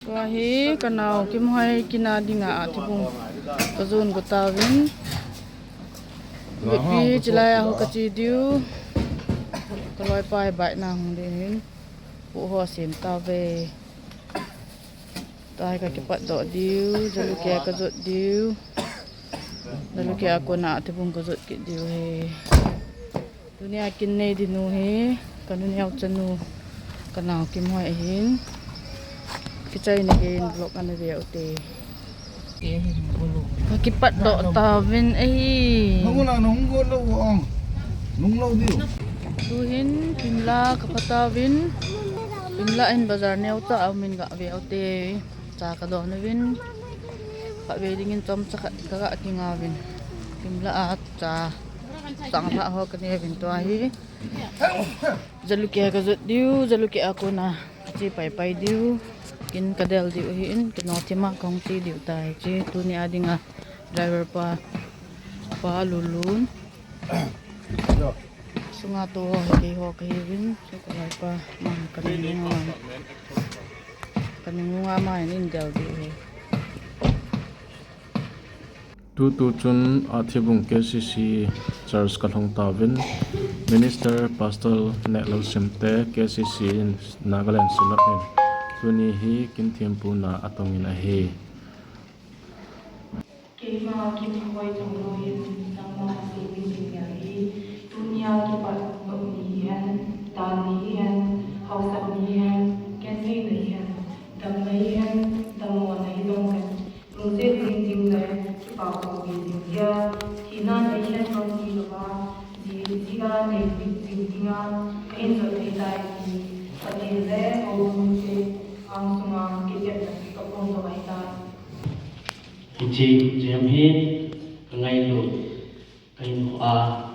Wahi kanau kim hoi kina dinga atibung kazun gotawin bipi chilaya ho kachi diu kaloi pai bai na hung din pu ho sim ta ve tai ka kipat do diu jalu ke kazut diu jalu ke aku na atibung kazut ki diu he dunia kinne dinu he kanunia chanu kanau kim hoi hin kicay ni kain vlog ano dia uti. Makipat do tawin ay. Nunggulo ang. Nunglaw dio. Tuhin pimla kapatawin. Pimlain bazar ni uta amin ga we uti. Sa ka do nawin. Ka we dingin tom sa ka kingawin. Pimla at sa tanga ho kani eventuahi. Jaluki ka zut diu, jaluki ako na ci pai diu. Kin kadel di uhin kinotima kong ti di utay ci tu ni adi nga driver pa lulun so nga to ho kahibin so kalay pa kaningunga man indel di uhin tu chun athibung KCC Church Kalhong Tawin Minister Pastor Neklal Simte KCC in Nagaland Silakin Tuni hi kintiempu na atongin ahi. Kema kimhoi tongloin sama sibing yahi dunia kipat ngonian tanian hausanian kenlian damaian damwanahi dongkan rungse ringjing le kipako gindia hinan aihan nonti loba jiga ne binjinga kain zo thai ki patile ogunse angsunga kijet kapong to baita Kici jemhi kengai lu kain a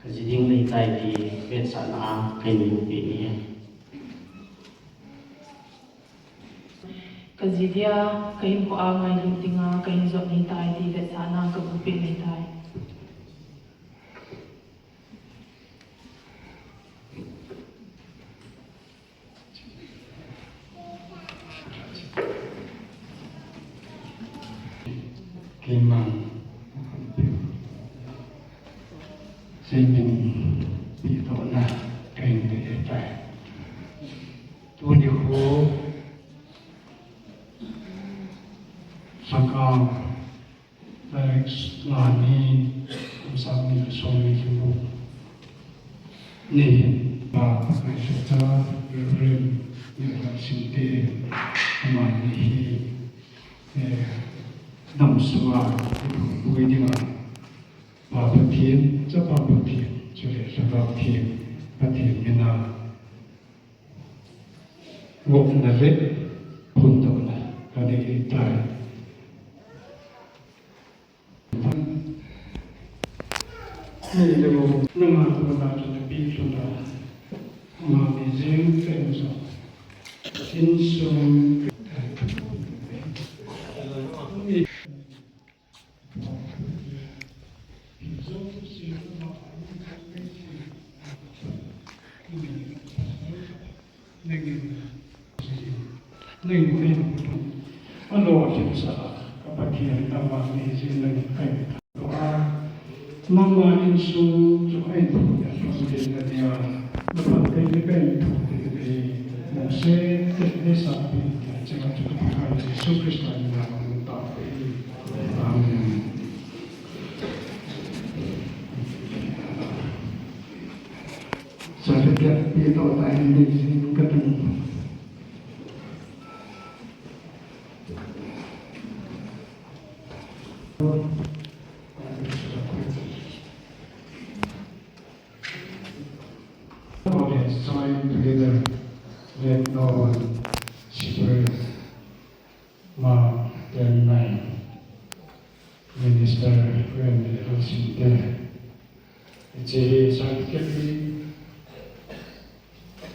kajiding nei tai di bet sana kain lu ni kazidia kain ko a ngai lu tinga kain zo nei tai di bet sana ka bupi nei tai Kemang Sending Pitona Kain Detai Tuni Ho Sakam Baik Lani Sami Somi Hibu Ni Ba Aishata Rem Yara Sinte Amani Nam suwa bui dinga pa pathian cha pa pathian chule sabab thi pathian mina wok na le phun to na ka de tai ni le mo na ma ko na to de pi so da ma ni zeng fen so in so Ano sa kapatian tama ni silang kay doa mama insu so ay ya so din dia dapat kay mo se te sa pi sa ka Yesus Kristus na ta amen Saya itu tak ini ketemu. Let's join together. Let no one separate Ma dan Mai. Minister when Helsinki there. Jadi saya fikir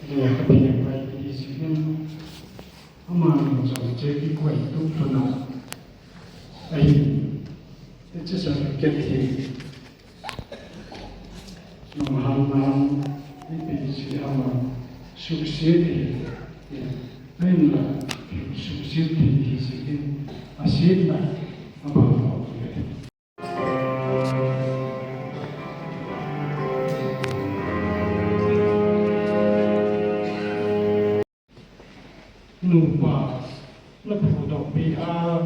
dia kepengen baik di sini. Aman macam jadi kuat itu pernah. Itu saya fikir memaham ini si aman sukses ini. Lainlah sukses City City Asia about lupa lepas dok PR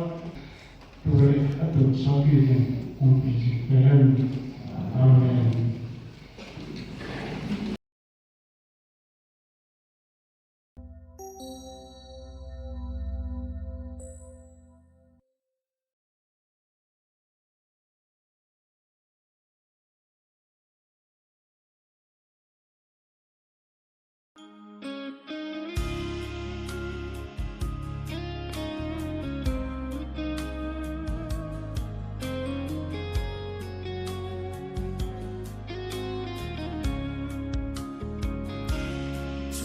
boleh atau sahaja kunci dalam amin.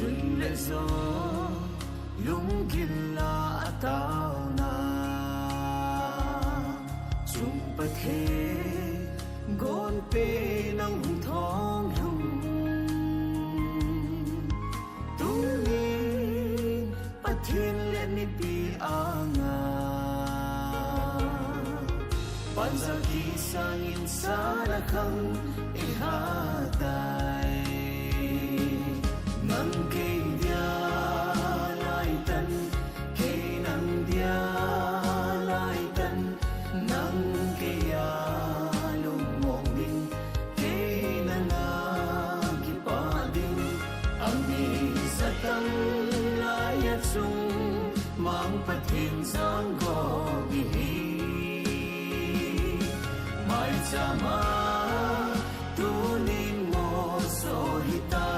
Chun le zo lung gilla ataw na chung pathe gon pe nang thong lung tung ni pathin le ni pi anga panza ki sangin sara khang ihatai nang kay dia lai tan kay nang dia lai tan nang kaya lumong din kay nangagipadin ang isatang layat sung mang pathin sang gobihi may sama tunin mo sohita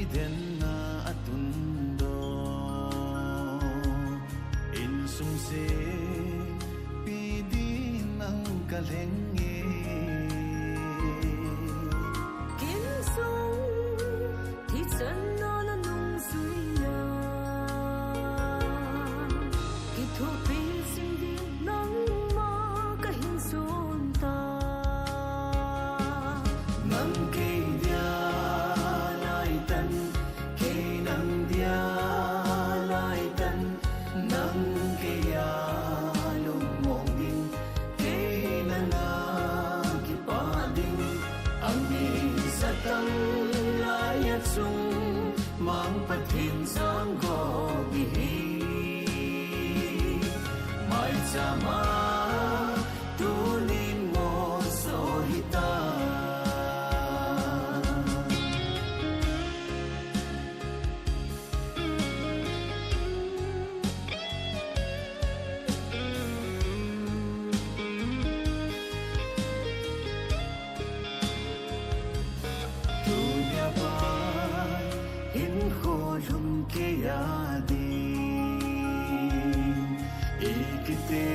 iden na atundo insung se pidi ng kalengi kinsung thi chân nó nung suya ki thu pin sim di nang ma ka hin sun ta nang kay dia lai tan kay nang dia lai tan nang kaya lumong din kay nangagipadin ang isatang layat sung mang pathin sang gobihi may sama tunin mo sohita kaya din ikite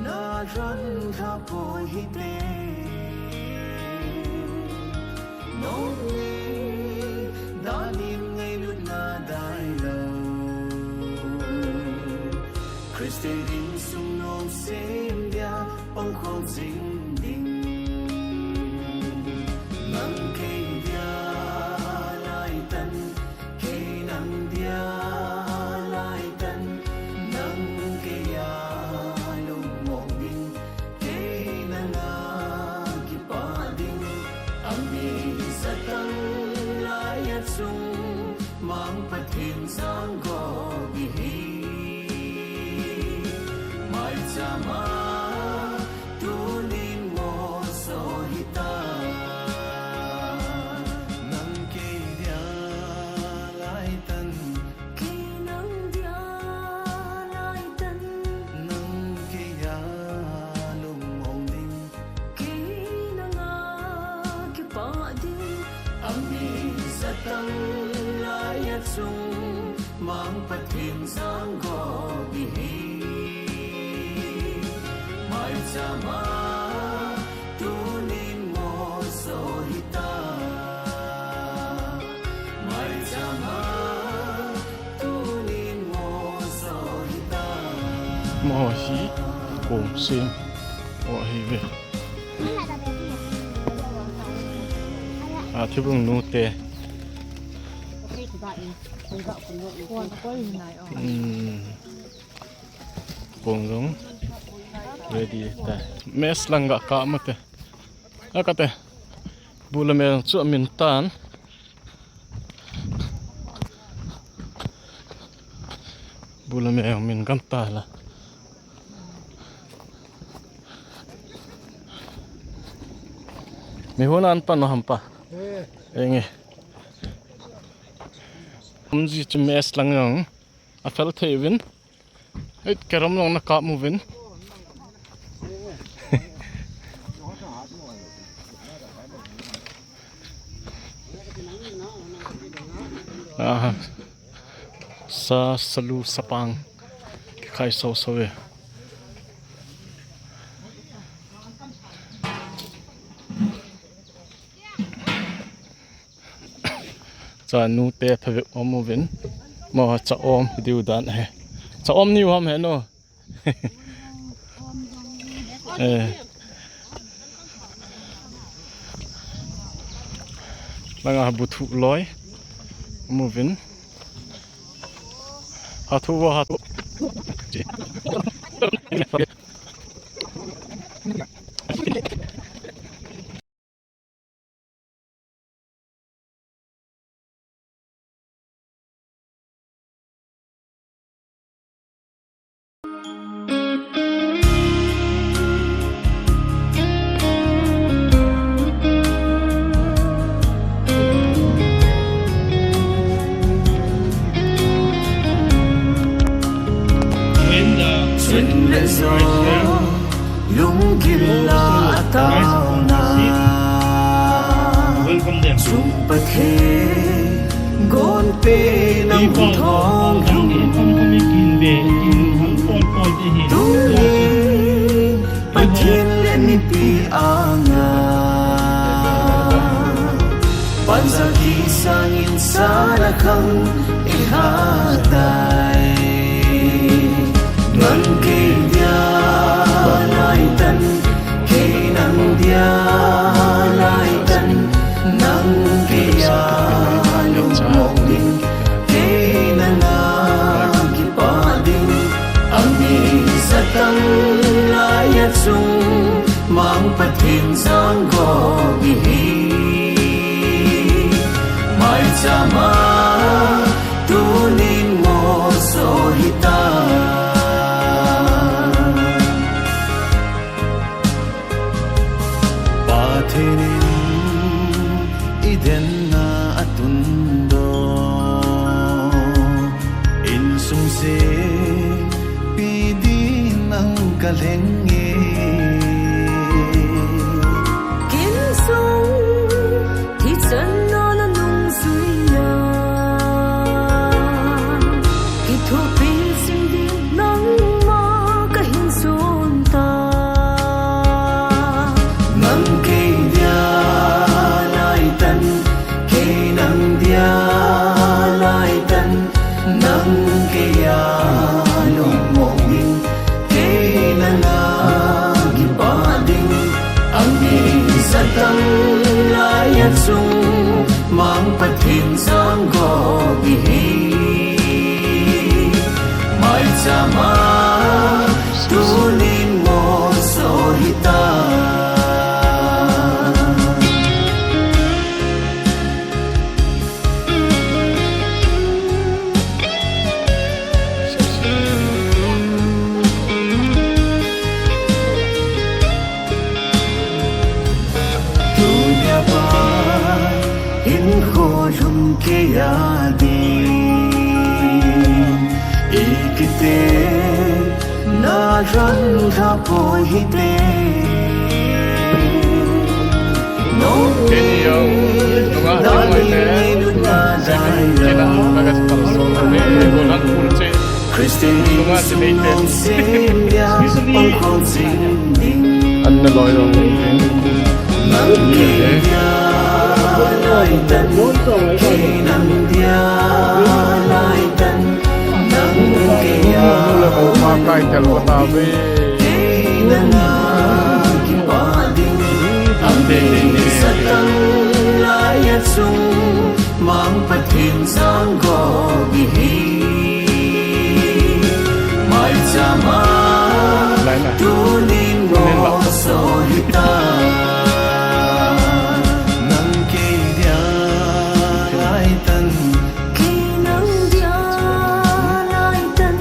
na ran tha po hite nong ni danim ngay lut na dai lo Christe din sung nom sim dia pong khong jing ding nang kay dia lai tan nang dia lai tan nang kaya lumong din kay nangagipadin ang isatang layat sung mang pathin sang gobihi may sama tunin mo sohita isatang layat sung mang pathin sang gobihi may sama tunin mo sohita may sama tunin mo sohita mo hi cùng sim o hi về ที่บุงนูเต pung rong ready ta mes langa ka mate akate bulame chu min tan bulame min gam ta la mi honan pa no hampa enge umji chu mes langang a fel thevin it keram long na ka movin sa salu sapang khai so so we cha nu te phave omovin mo cha om diu dan he cha om ni hom he no langa buthu loi movin hatu wa hatu lung kim la tao na chung pa the gon pe nang thong tu pa thiên le ni pi anga ban sa ki sangin sa la khang e ha dai ngang ke dia lai tan ke nang dia lai tan nang ke ya lu mong ding ke nang ki pa ding ang ni sa tang lai ya chung mang pathin sang go gi mai chama tu nin mo so hita iden na atundo insung se pidi nang kalenge Kim sung thì chân nó nung suy ya khi thu pin sinh đi nắng mơ cả hình xuân ta nang ke dia lai tan ke nang dia lai tan nang ke ya lu mong ding ke nang ki pa ding ang ni sa tang lai ya chung mang pathin sang go gi mai chama tu nin mo so hita ke ya di ikite na ran tha po hi te no ke yo na ni na dai kena bagas palso me golan pulche Christian sung sim ya pang khong sing ding an na loy ro nang ke ya lai tan ke nang dia lai tan nang ke ya ko ma kai tel ko ta be ke nang ki pa ding am de sa tang lai sang go bi mai chama tunin mo so hita nang ke dia lai tan khi nắng dia lai tân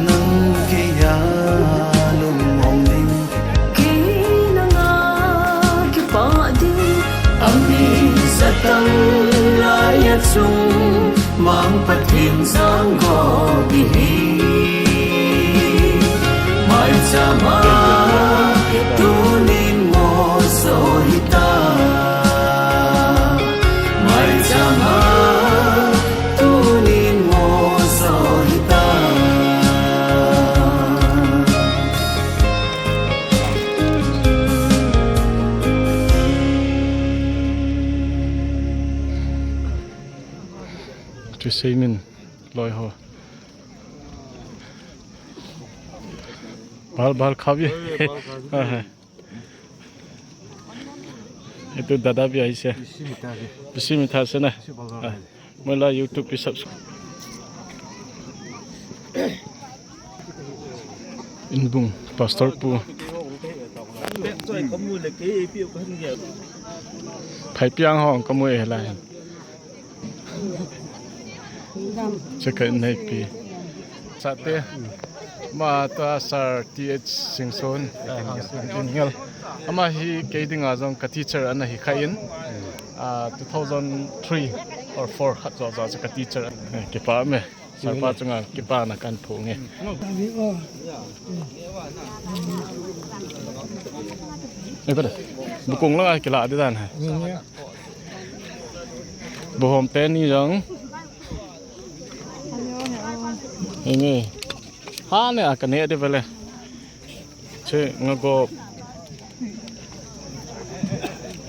nang ke ya lung mong ding khi nắng ki pa di ami satang lai chung mang pathin sang go bi mai chama tunin mo so hita mai chama tunin mo so hita to say min loi ho bal khabi itu dada bi aise bisi mitha se na mola youtube pe subscribe inbung pastor pu phai piang hong kamui helai check nei pi sate ma ta sar th singson ngel ama hi keiding azong ka teacher ana hi khain 2003 or 4 khat zo zo ka teacher ke pa me sar pa chunga ke pa na kan phu nge e bada bukung la ke la de dan ha bo hom ten ni jong ini ha ne akane de vele che ngago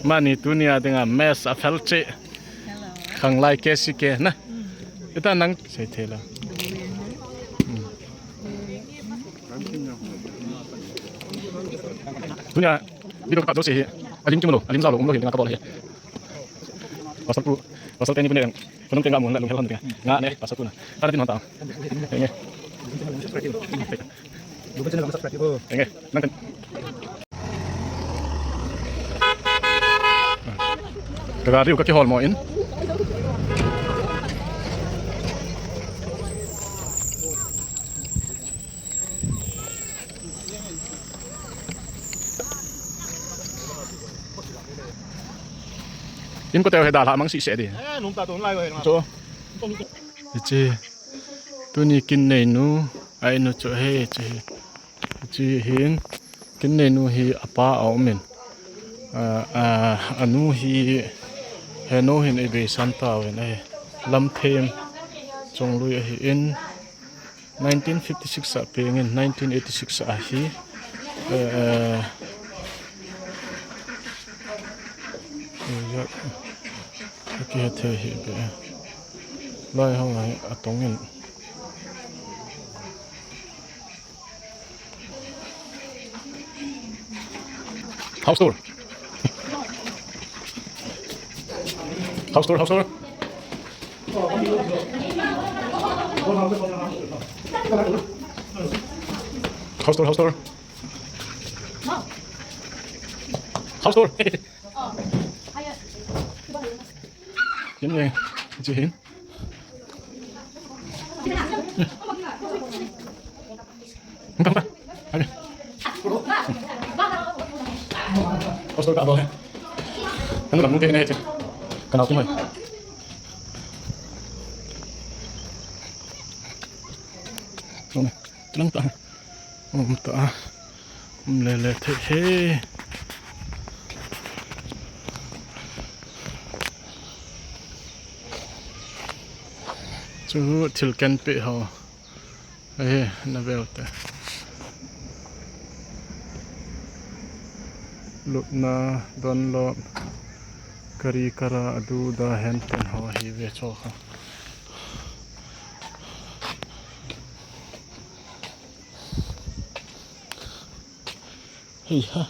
mani tunia denga mes afelche khang lai ke si ke na ita nang sei thela tunia bido ka do se alim kimlo alim zalo umlo hinga ka bol he pasal teni bener kono tenga mun la lung helon tenga nga ne pasal tuna ada tin hontang nge lupa channel subscribe ko nge nang Kagari ka ki hall mo in. In ko tayo heda la mang si se di. Nung ta ton lai ko he. So. Ichi tuni kin nei nu ai nu cho he chi hin kin nei nu hi apa au men. Anu hi heno hin ebe santa wen ai lam them chong lui hi in 1956 a peng in 1986 a hi ki the hi be lai ho ai atong in house tour house tour house tour house tour house tour house tour Yun nga, Jihin. Ang kapa, ano? House tour ka ba? Ano lang, mungkin na ito. Kanal ko mo. Ano? Ito lang ta. Ta. Lele he. Chú thil ken pe ho. Na velte. Lupna don lo kari kara adu da hen ten ho hi ve cho kha. Hey ha.